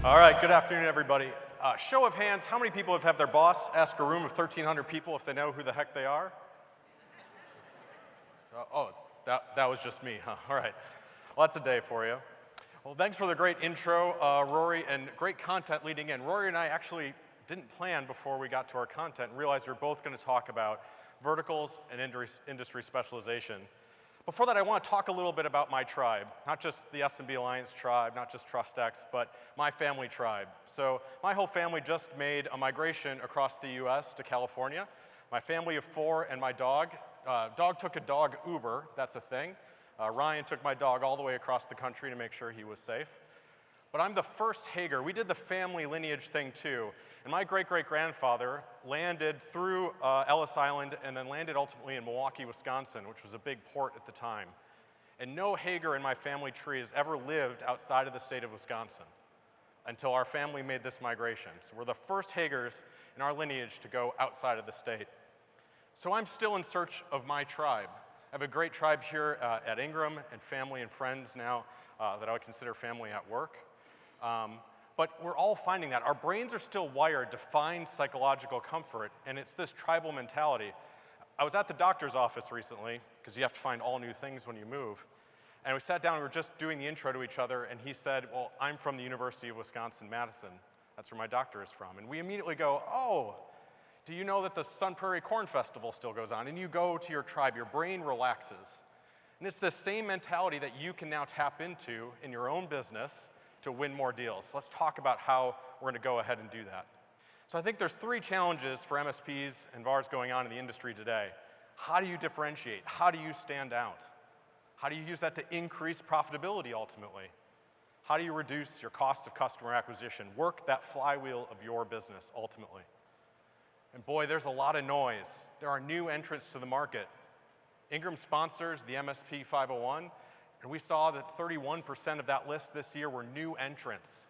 All right, good afternoon, everybody. Show of hands, how many people have had their boss ask a room of 1,300 people if they know who the heck they are? That was just me, huh? All right. Well, that's a day for you. Well, thanks for the great intro, Rory, and great content leading in. Rory and I actually didn't plan before we got to our content and realized we were both going to talk about verticals and industry specialization. Before that, I want to talk a little bit about my tribe, not just the S&B Alliance tribe, not just TrustX, but my family tribe. So my whole family just made a migration across the US to California. My family of 4 and my dog. Dog took a dog Uber, that's a thing. Ryan took my dog all the way across the country to make sure he was safe. But I'm the first Hager. We did the family lineage thing too. And my great-great-grandfather landed through Ellis Island and then landed ultimately in Milwaukee, Wisconsin, which was a big port at the time. And no Hager in my family tree has ever lived outside of the state of Wisconsin until our family made this migration. So we're the first Hagers in our lineage to go outside of the state. So I'm still in search of my tribe. I have a great tribe here at Ingram and family and friends now that I would consider family at work. But we're all finding that. Our brains are still wired to find psychological comfort, and it's this tribal mentality. I was at the doctor's office recently, because you have to find all new things when you move. And we sat down and we were just doing the intro to each other, and he said, well, I'm from the University of Wisconsin-Madison. That's where my doctor is from. And we immediately go, oh, do you know that the Sun Prairie Corn Festival still goes on? And you go to your tribe, your brain relaxes. And it's the same mentality that you can now tap into in your own business to win more deals. So let's talk about how we're going to go ahead and do that. So I think there's 3 challenges for MSPs and VARs going on in the industry today. How do you differentiate? How do you stand out? How do you use that to increase profitability ultimately? How do you reduce your cost of customer acquisition? Work that flywheel of your business ultimately. And boy, there's a lot of noise. There are new entrants to the market. Ingram sponsors the MSP 501. And we saw that 31% of that list this year were new entrants.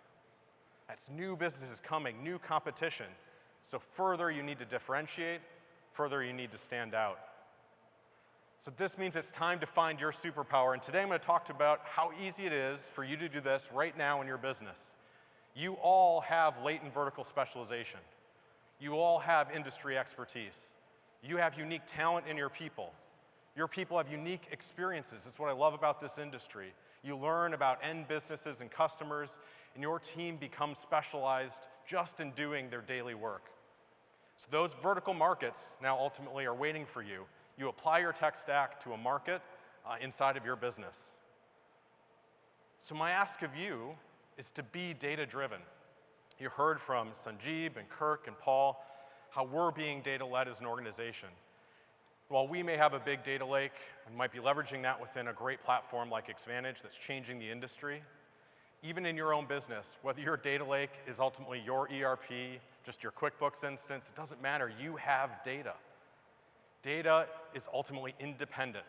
That's new businesses coming, new competition. So further you need to differentiate, further you need to stand out. So this means it's time to find your superpower. And today I'm going to talk about how easy it is for you to do this right now in your business. You all have latent vertical specialization. You all have industry expertise. You have unique talent in your people. Your people have unique experiences. That's what I love about this industry. You learn about end businesses and customers, and your team becomes specialized just in doing their daily work. So those vertical markets now ultimately are waiting for you. You apply your tech stack to a market inside of your business. So my ask of you is to be data-driven. You heard from Sanjeev and Kirk and Paul how we're being data-led as an organization. While we may have a big data lake and might be leveraging that within a great platform like Xvantage that's changing the industry, even in your own business, whether your data lake is ultimately your ERP, just your QuickBooks instance, it doesn't matter. You have data. Data is ultimately independent.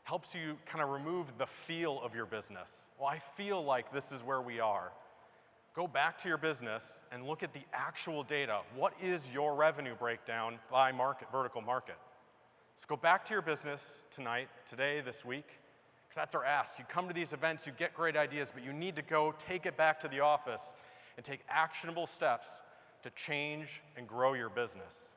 Helps you kind of remove the feel of your business. Well, I feel like this is where we are. Go back to your business and look at the actual data. What is your revenue breakdown by market, vertical market? So go back to your business tonight, today, this week, because that's our ask. You come to these events, you get great ideas, but you need to go take it back to the office and take actionable steps to change and grow your business.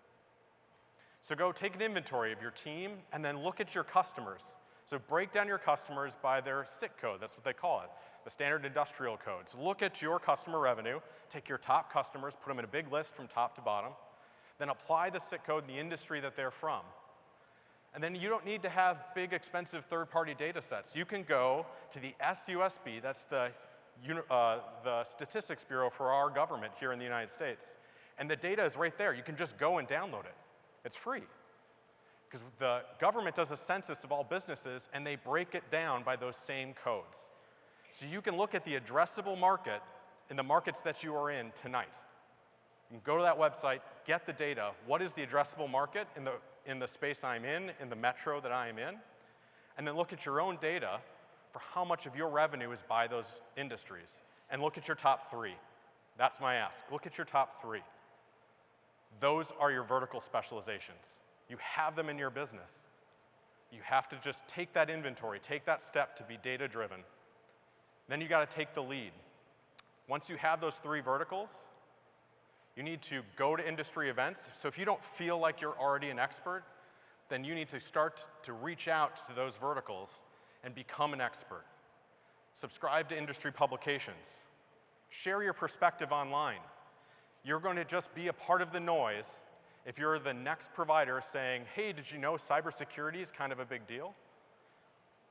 So go take an inventory of your team and then look at your customers. So break down your customers by their SIC code, that's what they call it, the standard industrial code. So look at your customer revenue, take your top customers, put them in a big list from top to bottom, then apply the SIC code in the industry that they're from. And then you don't need to have big, expensive third-party data sets. You can go to the SUSB, that's the Statistics Bureau for our government here in the United States. And the data is right there. You can just go and download it. It's free. Because the government does a census of all businesses, and they break it down by those same codes. So you can look at the addressable market in the markets that you are in tonight. You can go to that website, get the data. What is the addressable market in the space I'm in the metro that I am in, and then look at your own data for how much of your revenue is by those industries, and look at your top 3. That's my ask. Look at your top 3. Those are your vertical specializations. You have them in your business. You have to just take that inventory, take that step to be data-driven. Then you got to take the lead. Once you have those 3 verticals, you need to go to industry events. So if you don't feel like you're already an expert, then you need to start to reach out to those verticals and become an expert. Subscribe to industry publications. Share your perspective online. You're going to just be a part of the noise if you're the next provider saying, hey, did you know cybersecurity is kind of a big deal?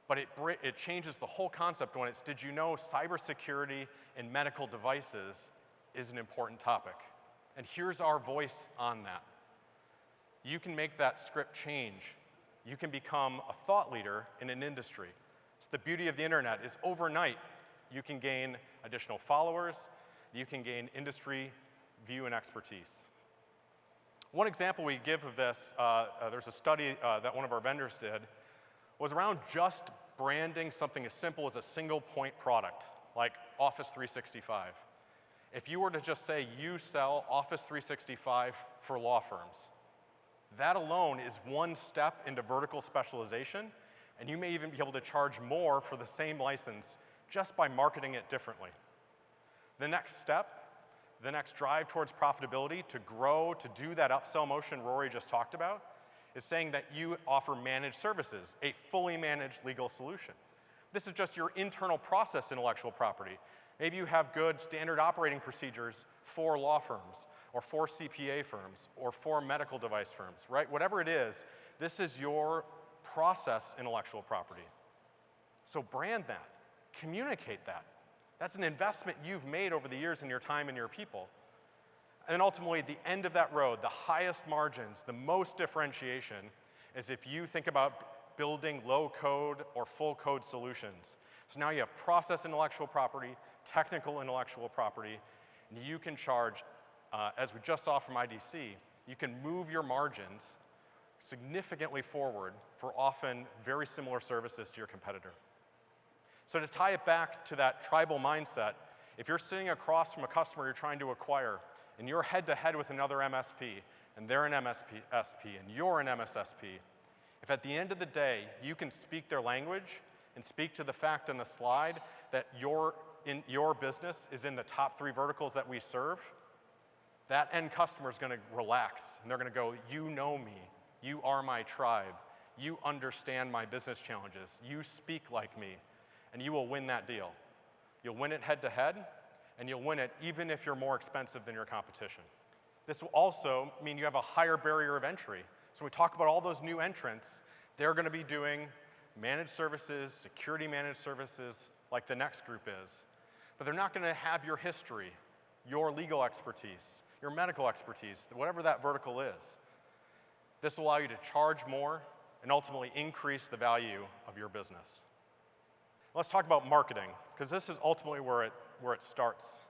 But it changes the whole concept when it's, did you know cybersecurity in medical devices is an important topic? And here's our voice on that. You can make that script change. You can become a thought leader in an industry. It's the beauty of the internet is overnight, you can gain additional followers, you can gain industry view and expertise. One example we give of this, there's a study that one of our vendors did, was around just branding something as simple as a single point product, like Office 365. If you were to just say you sell Office 365 for law firms, that alone is one step into vertical specialization, and you may even be able to charge more for the same license just by marketing it differently. The next step, the next drive towards profitability, to grow, to do that upsell motion Rory just talked about, is saying that you offer managed services, a fully managed legal solution. This is just your internal process intellectual property. Maybe you have good standard operating procedures for law firms, or for CPA firms, or for medical device firms, right? Whatever it is, this is your process intellectual property. So brand that, communicate that. That's an investment you've made over the years in your time and your people. And then ultimately, at the end of that road, the highest margins, the most differentiation, is if you think about building low-code or full-code solutions. So now you have process intellectual property, technical intellectual property, and you can charge, as we just saw from IDC, you can move your margins significantly forward for often very similar services to your competitor. So to tie it back to that tribal mindset, if you're sitting across from a customer you're trying to acquire, and you're head-to-head with another MSP, and they're an MSP, and you're an MSSP, if at the end of the day you can speak their language and speak to the fact on the slide that your business is in the top 3 verticals that we serve, that end customer is going to relax, and they're going to go, you know me, you are my tribe, you understand my business challenges, you speak like me, and you will win that deal. You'll win it head-to-head, and you'll win it even if you're more expensive than your competition. This will also mean you have a higher barrier of entry. So when we talk about all those new entrants, they're going to be doing managed services, security managed services, like the next group is. But they're not going to have your history, your legal expertise, your medical expertise, whatever that vertical is. This will allow you to charge more and ultimately increase the value of your business. Let's talk about marketing, because this is ultimately where it starts.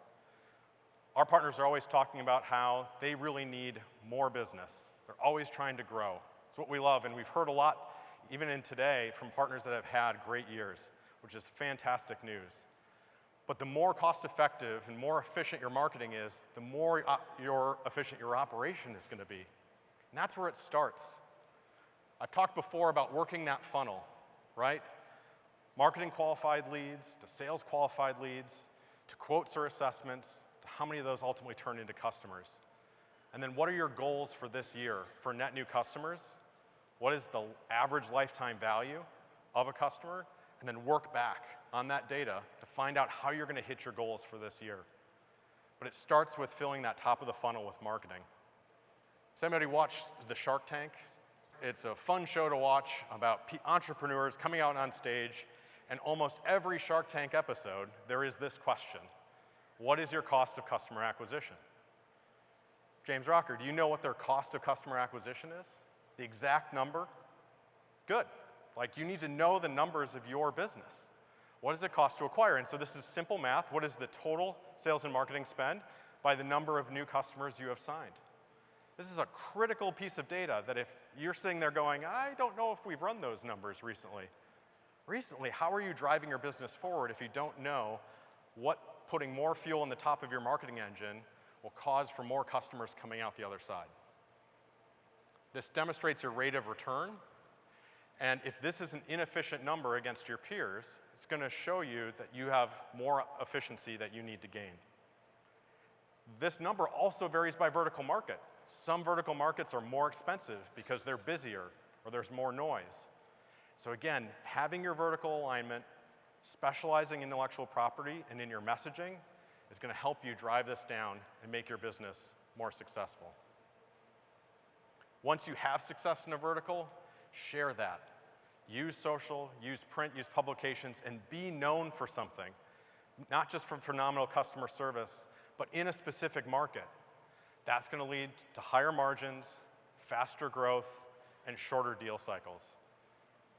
Our partners are always talking about how they really need more business. They're always trying to grow. It's what we love, and we've heard a lot, even in today, from partners that have had great years, which is fantastic news. But the more cost-effective and more efficient your marketing is, the more efficient your operation is going to be. And that's where it starts. I've talked before about working that funnel, right? Marketing qualified leads, to sales qualified leads, to quotes or assessments, to how many of those ultimately turn into customers. And then what are your goals for this year for net new customers? What is the average lifetime value of a customer? And then work back on that data to find out how you're going to hit your goals for this year. But it starts with filling that top of the funnel with marketing. Has anybody watched the Shark Tank? It's a fun show to watch about entrepreneurs coming out on stage, and almost every Shark Tank episode, there is this question: what is your cost of customer acquisition? James Rocker, do you know what their cost of customer acquisition is? The exact number? Good. Like, you need to know the numbers of your business. What does it cost to acquire? And so this is simple math. What is the total sales and marketing spend by the number of new customers you have signed? This is a critical piece of data that if you're sitting there going, I don't know if we've run those numbers recently. Recently, how are you driving your business forward if you don't know what putting more fuel in the top of your marketing engine will cause for more customers coming out the other side? This demonstrates your rate of return. And if this is an inefficient number against your peers, it's going to show you that you have more efficiency that you need to gain. This number also varies by vertical market. Some vertical markets are more expensive because they're busier or there's more noise. So again, having your vertical alignment, specializing in intellectual property and in your messaging is going to help you drive this down and make your business more successful. Once you have success in a vertical, share that. Use social, use print, use publications, and be known for something. Not just for phenomenal customer service, but in a specific market. That's going to lead to higher margins, faster growth, and shorter deal cycles.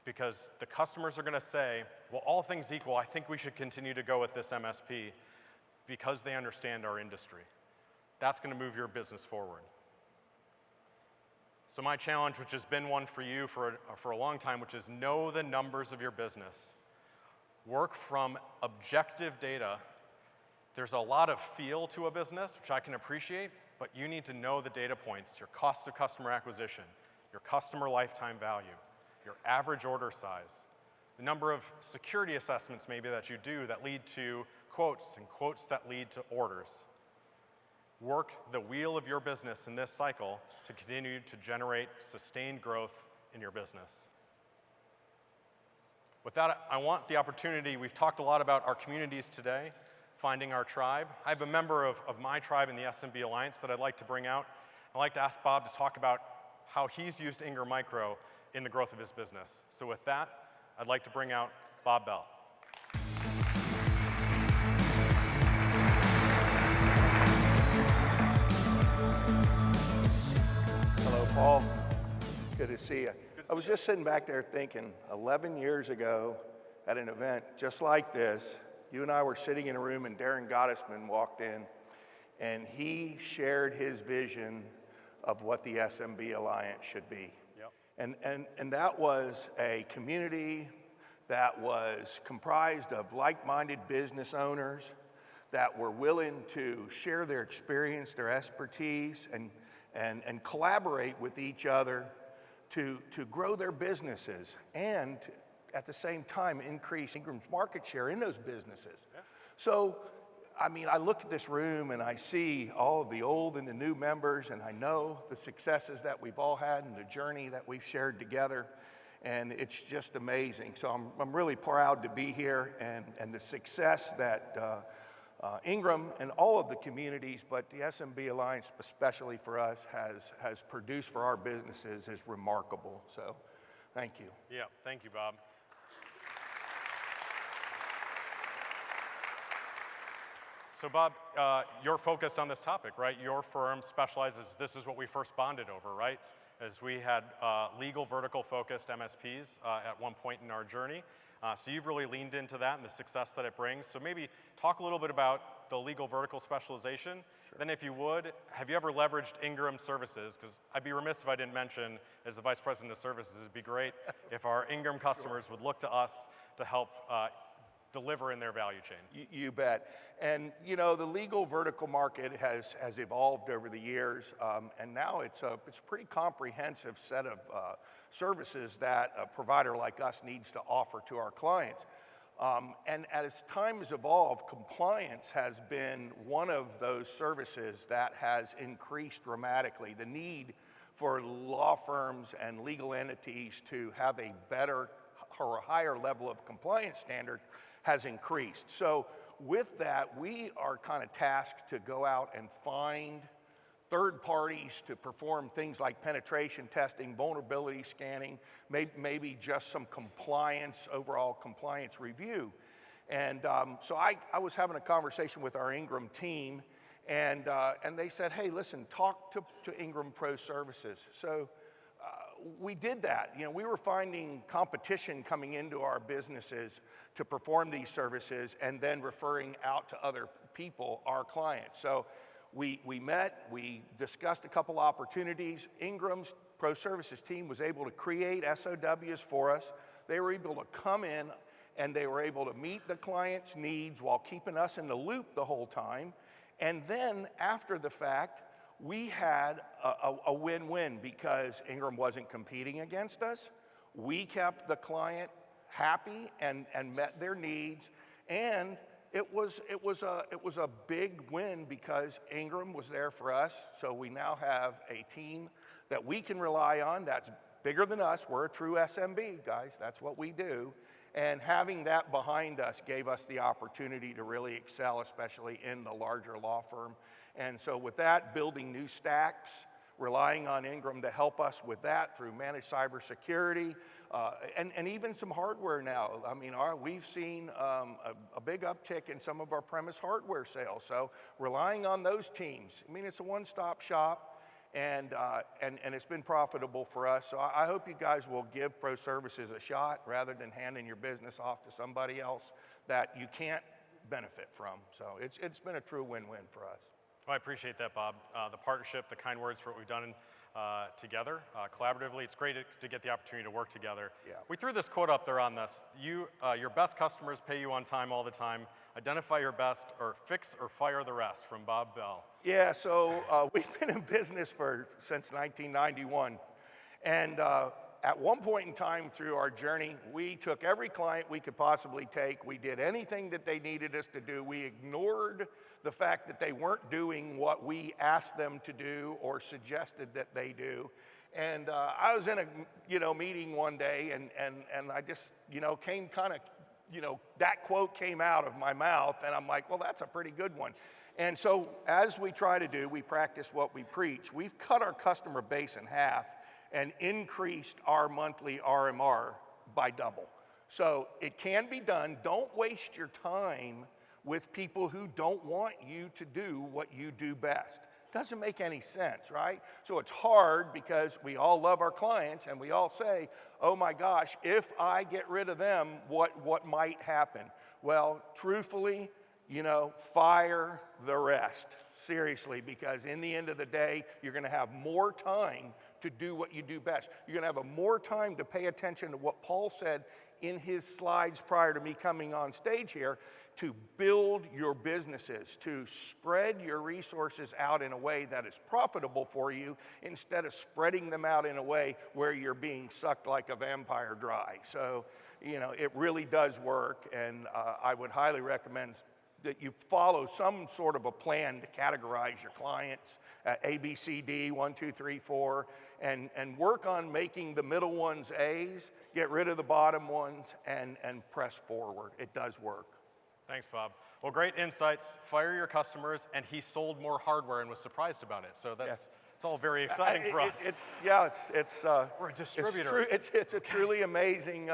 Because the customers are going to say, well, all things equal, I think we should continue to go with this MSP because they understand our industry. That's going to move your business forward. So my challenge, which has been one for you for a long time, which is know the numbers of your business. Work from objective data. There's a lot of feel to a business, which I can appreciate, but you need to know the data points, your cost of customer acquisition, your customer lifetime value, your average order size, the number of security assessments maybe that you do that lead to quotes and quotes that lead to orders. Work the wheel of your business in this cycle to continue to generate sustained growth in your business. With that, I want the opportunity, we've talked a lot about our communities today, finding our tribe. I have a member of my tribe in the SMB Alliance that I'd like to bring out. I'd like to ask Bob to talk about how he's used Ingram Micro in the growth of his business. So with that, I'd like to bring out Bob Bell. Hello, Paul. Good to see you. I was just sitting back there thinking, 11 years ago at an event just like this, you and I were sitting in a room and Darren Gottesman walked in and he shared his vision of what the SMB Alliance should be. Yep. And that was a community that was comprised of like-minded business owners that were willing to share their experience, their expertise, and collaborate with each other to grow their businesses and at the same time increase Ingram's market share in those businesses. Yeah. So, I mean, I look at this room and I see all of the old and the new members, and I know the successes that we've all had and the journey that we've shared together, and it's just amazing. So I'm really proud to be here, and the success that Ingram and all of the communities, but the SMB Alliance especially for us, has produced for our businesses is remarkable. So thank you. Yeah, thank you, Bob. So Bob, you're focused on this topic, right? Your firm specializes, this is what we first bonded over, right? As we had legal vertical focused MSPs at one point in our journey. So you've really leaned into that and the success that it brings. So maybe talk a little bit about the legal vertical specialization. Sure. Then if you would, have you ever leveraged Ingram services? Because I'd be remiss if I didn't mention, as the Vice President of Services, it'd be great if our Ingram customers would look to us to help deliver in their value chain. You bet. And you know, the legal vertical market has evolved over the years, and now it's a pretty comprehensive set of services that a provider like us needs to offer to our clients. And as time has evolved, compliance has been one of those services that has increased dramatically. The need for law firms and legal entities to have a better or a higher level of compliance standard has increased. So with that, we are kind of tasked to go out and find third parties to perform things like penetration testing, vulnerability scanning, maybe just some compliance, overall compliance review. And so I was having a conversation with our Ingram team, and they said, hey, listen, talk to Ingram Pro Services. So we did that. You know, we were finding competition coming into our businesses to perform these services and then referring out to other people, our clients. So we met, we discussed a couple opportunities. Ingram's Pro Services team was able to create SOWs for us. They were able to come in and they were able to meet the client's needs while keeping us in the loop the whole time. And then after the fact, we had a win-win because Ingram wasn't competing against us. We kept the client happy and met their needs, and It was a big win because Ingram was there for us. So we now have a team that we can rely on that's bigger than us. We're a true SMB, guys. That's what we do. And having that behind us gave us the opportunity to really excel, especially in the larger law firm. And so with that, building new stacks, relying on Ingram to help us with that through managed cybersecurity, and even some hardware now. I mean, we've seen a big uptick in some of our premise hardware sales. So relying on those teams, I mean, it's a one-stop shop. And it's been profitable for us. So I hope you guys will give Pro Services a shot rather than handing your business off to somebody else that you can't benefit from. So it's been a true win-win for us. Well, I appreciate that, Bob. The partnership, the kind words for what we've done together, collaboratively. It's great to get the opportunity to work together. Yeah. We threw this quote up there on this. Your best customers pay you on time all the time. Identify your best, or fix or fire the rest, from Bob Bell. Yeah, so we've been in business since 1991. And at one point in time through our journey, we took every client we could possibly take. We did anything that they needed us to do. We ignored the fact that they weren't doing what we asked them to do or suggested that they do. And I was in a meeting one day, and I just came kind of, that quote came out of my mouth, and I'm like, well, that's a pretty good one. And so as we try to do, we practice what we preach. We've cut our customer base in half and increased our monthly RMR by double. So it can be done. Don't waste your time with people who don't want you to do what you do best. Doesn't make any sense, right? So it's hard because we all love our clients and we all say, oh my gosh, if I get rid of them, what might happen? Well, truthfully, fire the rest, seriously, because in the end of the day, you're gonna have more time to do what you do best. You're gonna have more time to pay attention to what Paul said in his slides prior to me coming on stage here, to build your businesses, to spread your resources out in a way that is profitable for you instead of spreading them out in a way where you're being sucked like a vampire dry. So, it really does work, and I would highly recommend that you follow some sort of a plan to categorize your clients, A, B, C, D, 1, 2, 3, 4, and work on making the middle ones A's, get rid of the bottom ones, and press forward. It does work. Thanks, Bob. Well, great insights. Fire your customers, and he sold more hardware and was surprised about it. So it's all very exciting for us. We're a distributor. It's a truly amazing.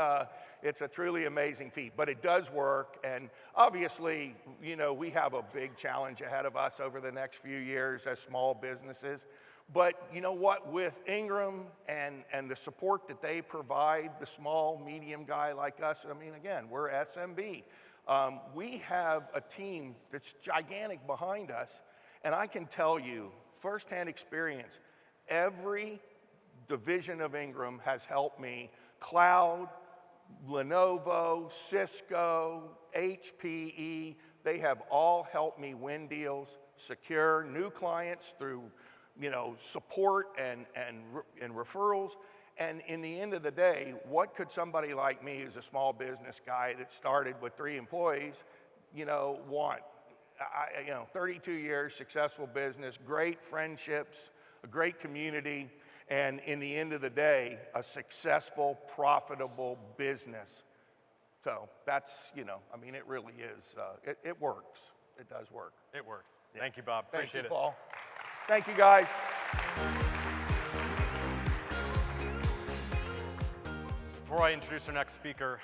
It's a truly amazing feat, but it does work. And obviously, we have a big challenge ahead of us over the next few years as small businesses. But you know what? With Ingram and the support that they provide, the small, medium guy like us, I mean, again, we're SMB. We have a team that's gigantic behind us, and I can tell you, firsthand experience, every division of Ingram has helped me. Cloud, Lenovo, Cisco, HPE, they have all helped me win deals, secure new clients through support and referrals. And in the end of the day, what could somebody like me, as a small business guy that started with 3 employees, want? 32 years, successful business, great friendships, a great community, and in the end of the day, a successful, profitable business. So that's, it really is. It works. It does work. It works. Yeah. Thank you, Bob. Appreciate it. Thank you, Paul. Thank you, guys. Before I introduce our next speaker,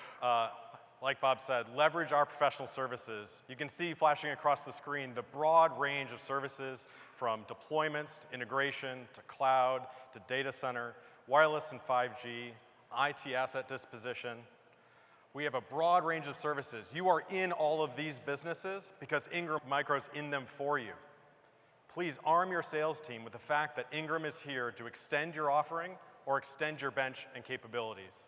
like Bob said, leverage our professional services. You can see flashing across the screen the broad range of services, from deployments to integration to cloud to data center, wireless and 5G, IT asset disposition. We have a broad range of services. You are in all of these businesses because Ingram Micro's in them for you. Please arm your sales team with the fact that Ingram is here to extend your offering or extend your bench and capabilities.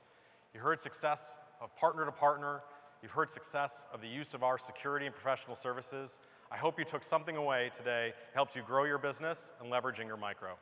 You heard success of partner to partner. You've heard success of the use of our security and professional services. I hope you took something away today that helps you grow your business and leverage Ingram Micro.